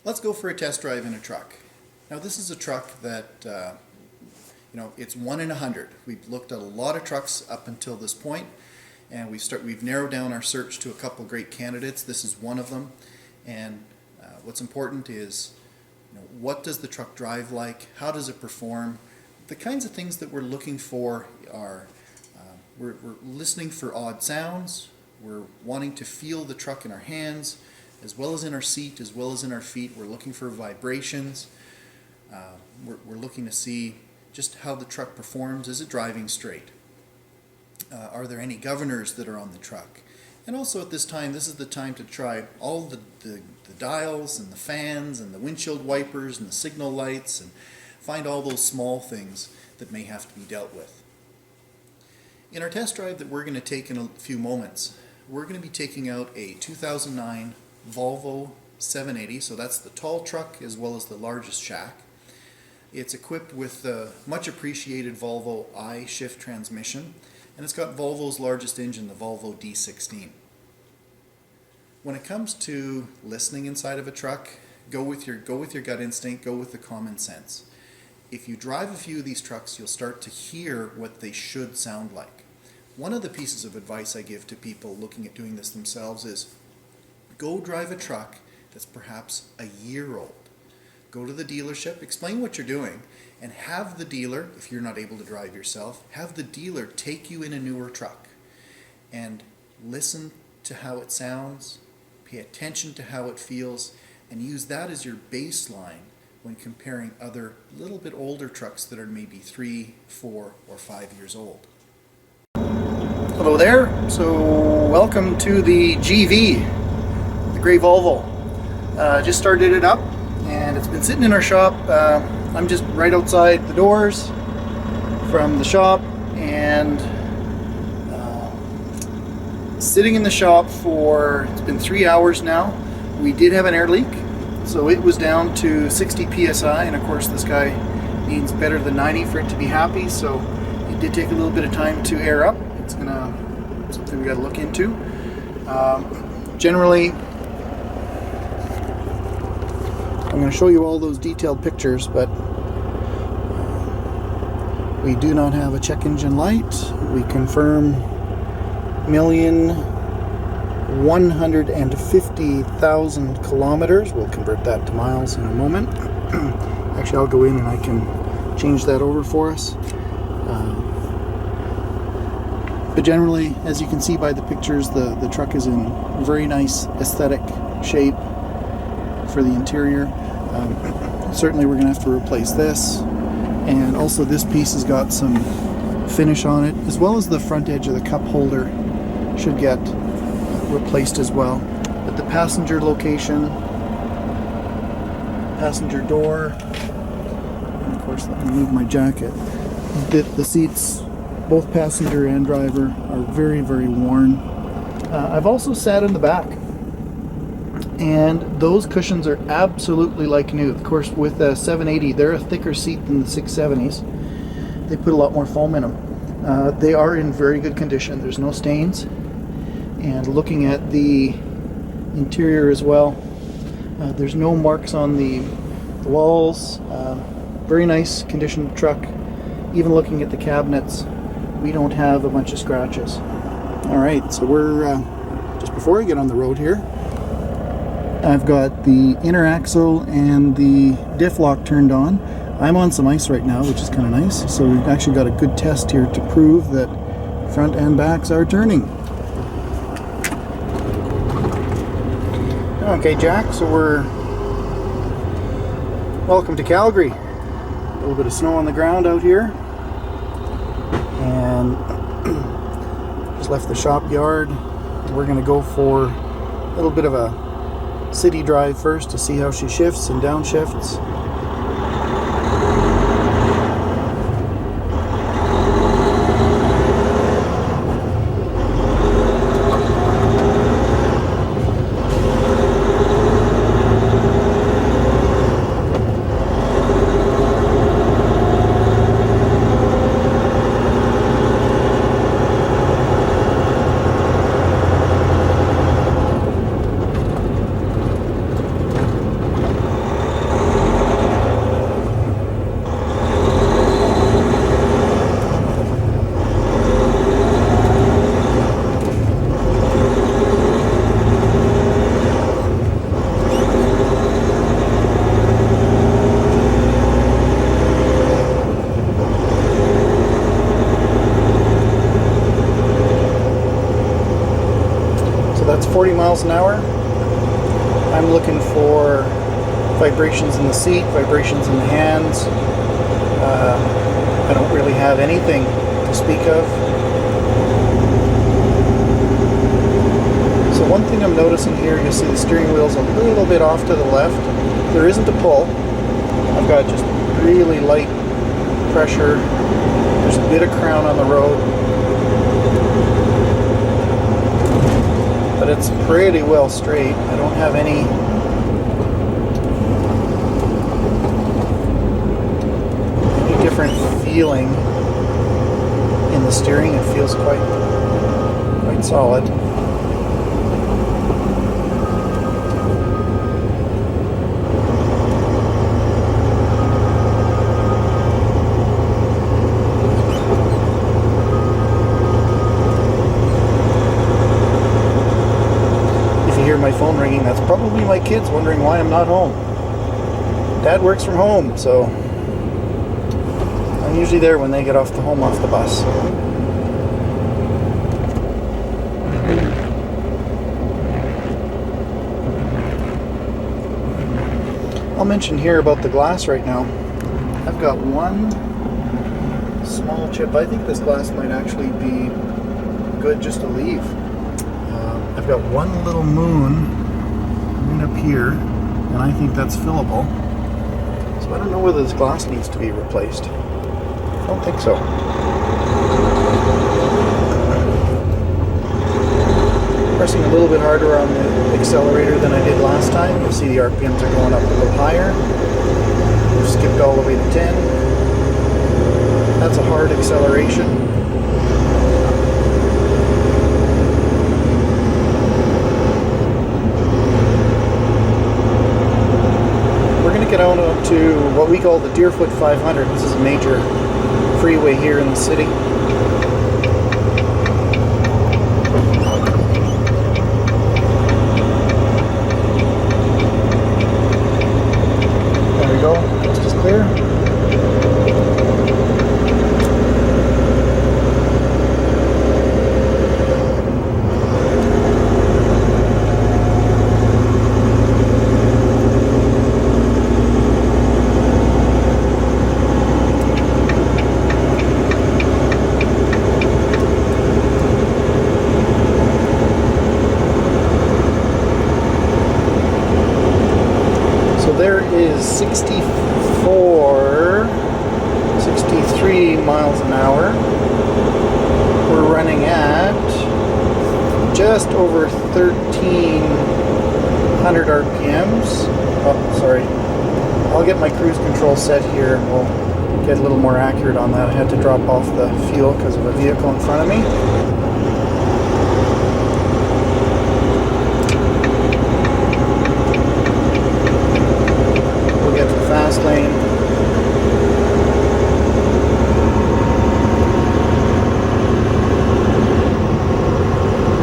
Let's go for a test drive in a truck. Now this is a truck that, it's 1 in 100. We've looked at a lot of trucks up until this point, and we've narrowed down our search to a couple great candidates. This is one of them, and what's important is, what does the truck drive like? How does it perform? The kinds of things that we're looking for are, we're listening for odd sounds. We're wanting to feel the truck in our hands, as well as in our seat, as well as in our feet. We're looking for vibrations. We're looking to see just how the truck performs. Is it driving straight? Are there any governors that are on the truck? And also at this time, this is the time to try all the dials and the fans and the windshield wipers and the signal lights, and find all those small things that may have to be dealt with. In our test drive that we're going to take in a few moments, we're going to be taking out a 2009 Volvo 780, so that's the tall truck as well as the largest shack. It's equipped with the much appreciated Volvo ishift transmission, and it's got Volvo's largest engine, the Volvo D16. When it comes to listening inside of a truck, go with your gut instinct, go with the common sense. If you drive a few of these trucks, you'll start to hear what they should sound like. One of the pieces of advice I give to people looking at doing this themselves is, go drive a truck that's perhaps a year old. Go to the dealership, explain what you're doing, and have the dealer, if you're not able to drive yourself, have the dealer take you in a newer truck and listen to how it sounds, pay attention to how it feels, and use that as your baseline when comparing other little bit older trucks that are maybe 3, 4, or 5 years old. Hello there, so welcome to the GV, the gray Volvo. Just started it up, and it's been sitting in our shop. I'm just right outside the doors from the shop, and sitting in the shop for, it's been 3 hours now. We did have an air leak, so it was down to 60 psi, and of course this guy needs better than 90 for it to be happy, so it did take a little bit of time to air up. It's something we got to look into. Generally, I'm going to show you all those detailed pictures, but we do not have a check engine light. We confirm 1,150,000 kilometers. We'll convert that to miles in a moment. Actually, I'll go in and I can change that over for us. But generally, as you can see by the pictures, the truck is in very nice aesthetic shape for the interior. Certainly we're going to have to replace this, and also this piece has got some finish on it, as well as the front edge of the cup holder should get replaced as well. But the passenger location, passenger door, and of course let me move my jacket. The seats, both passenger and driver, are very, very worn. I've also sat in the back, and those cushions are absolutely like new. Of course, with a 780, they're a thicker seat than the 670s. They put a lot more foam in them. They are in very good condition. There's no stains. And looking at the interior as well, there's no marks on the walls. Very nice conditioned truck. Even looking at the cabinets, we don't have a bunch of scratches. Alright, so we're just before I get on the road here, I've got the inner axle and the diff lock turned on. I'm on some ice right now, which is kind of nice. So we've actually got a good test here to prove that front and backs are turning. Okay, Jack, so welcome to Calgary. A little bit of snow on the ground out here. And just left the shop yard. We're going to go for a little bit of a city drive first to see how she shifts and downshifts. miles an hour. I'm looking for vibrations in the seat, vibrations in the hands. I don't really have anything to speak of. So one thing I'm noticing here, you'll see the steering wheel's a little bit off to the left. There isn't a pull. I've got just really light pressure. There's a bit of crown on the road, but it's pretty well straight. I don't have any different feeling in the steering. It feels quite solid. My phone ringing, that's probably my kids wondering why I'm not home. Dad works from home, so I'm usually there when they get off the bus. I'll mention here about the glass right now. I've got one small chip. I think this glass might actually be good just to leave. I've got one little moon right up here, and I think that's fillable. So I don't know whether this glass needs to be replaced. I don't think so. Pressing a little bit harder on the accelerator than I did last time. You'll see the RPMs are going up a little higher. We've skipped all the way to 10. That's a hard acceleration. Get out to what we call the Deerfoot 500. This is a major freeway here in the city. There we go. Coast is clear. There is 63 miles an hour. We're running at just over 1,300 RPMs. Oh, sorry. I'll get my cruise control set here and we'll get a little more accurate on that. I had to drop off the fuel because of a vehicle in front of me. Fast lane.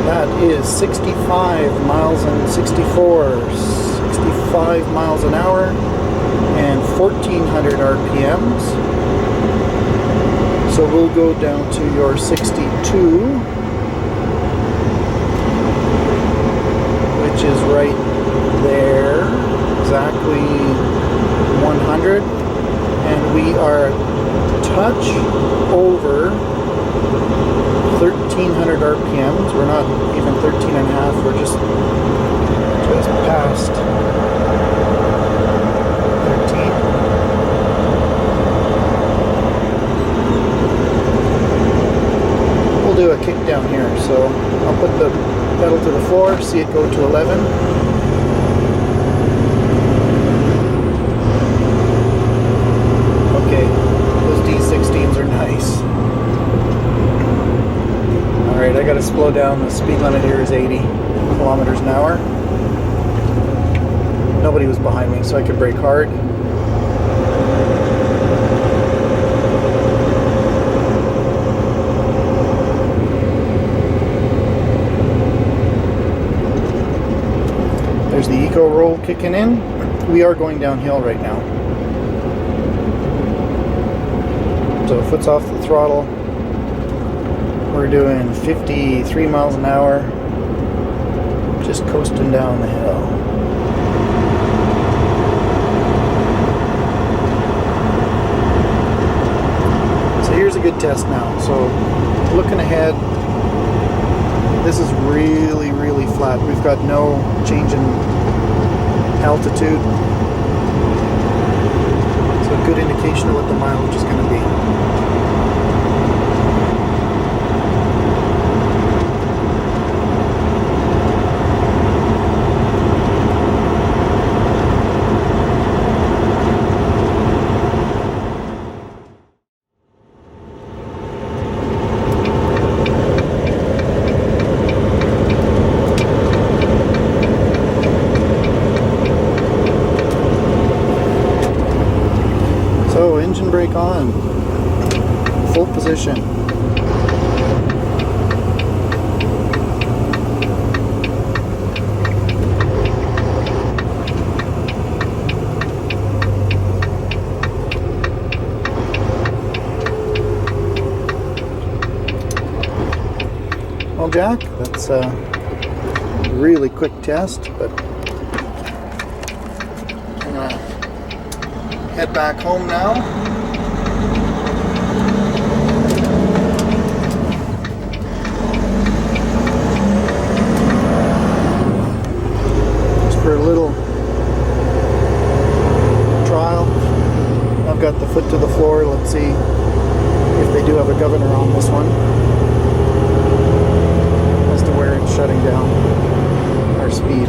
That is 65 miles and 65 miles an hour and 1,400 RPMs. So we'll go down to your 62, which is right there, exactly 100, and we are a touch over 1,300 RPMs. We're not even 13 and a half, we're just past 13. We'll do a kick down here, so I'll put the pedal to the floor, see it go to 11. D16s are nice. Alright, I gotta slow down. The speed limit here is 80 kilometers an hour. Nobody was behind me, so I could brake hard. There's the eco roll kicking in. We are going downhill right now. So foot's off the throttle. We're doing 53 miles an hour. Just coasting down the hill. So here's a good test now. So looking ahead, this is really, really flat. We've got no change in altitude. So a good indication of what the mileage is going to be. So engine brake on, full position. Well, Jack, that's a really quick test, but I'm gonna head back home now. Just for a little trial. I've got the foot to the floor. Let's see if they do have a governor on this one as to where it's shutting down our speed.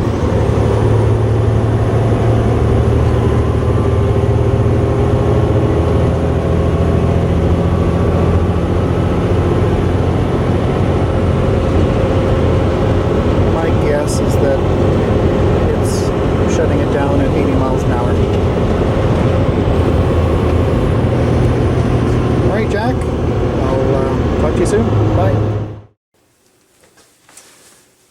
Is that it's shutting it down at 80 miles an hour. Alright, Jack, I'll talk to you soon. Bye.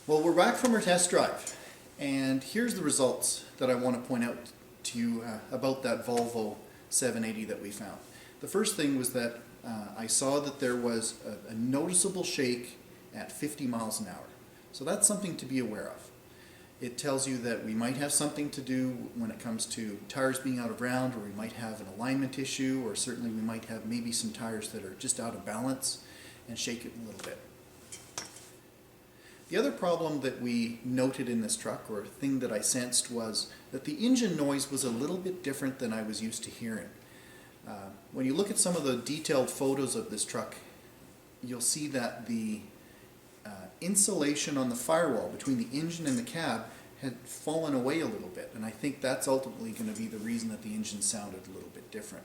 Well, we're back from our test drive, and here's the results that I want to point out to you about that Volvo 780 that we found. The first thing was that I saw that there was a noticeable shake at 50 miles an hour. So that's something to be aware of. It tells you that we might have something to do when it comes to tires being out of round, or we might have an alignment issue, or certainly we might have maybe some tires that are just out of balance and shake it a little bit. The other problem that we noted in this truck, or thing that I sensed, was that the engine noise was a little bit different than I was used to hearing. When you look at some of the detailed photos of this truck, you'll see that the insulation on the firewall between the engine and the cab had fallen away a little bit, and I think that's ultimately going to be the reason that the engine sounded a little bit different.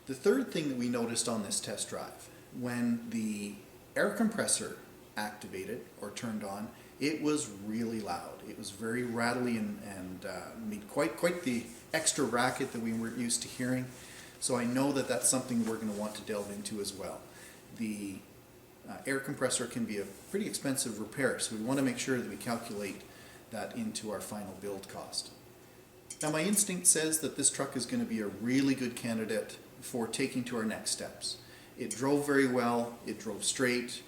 The third thing that we noticed on this test drive, when the air compressor activated or turned on, it was really loud. It was very rattly and made quite the extra racket that we weren't used to hearing. So I know that that's something we're going to want to delve into as well. The air compressor can be a pretty expensive repair, so we want to make sure that we calculate that into our final build cost. Now, my instinct says that this truck is going to be a really good candidate for taking to our next steps. It drove very well, it drove straight,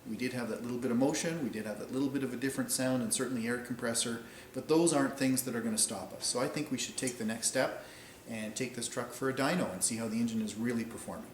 we did have that little bit of motion, we did have that little bit of a different sound, and certainly air compressor, but those aren't things that are going to stop us. So I think we should take the next step and take this truck for a dyno and see how the engine is really performing.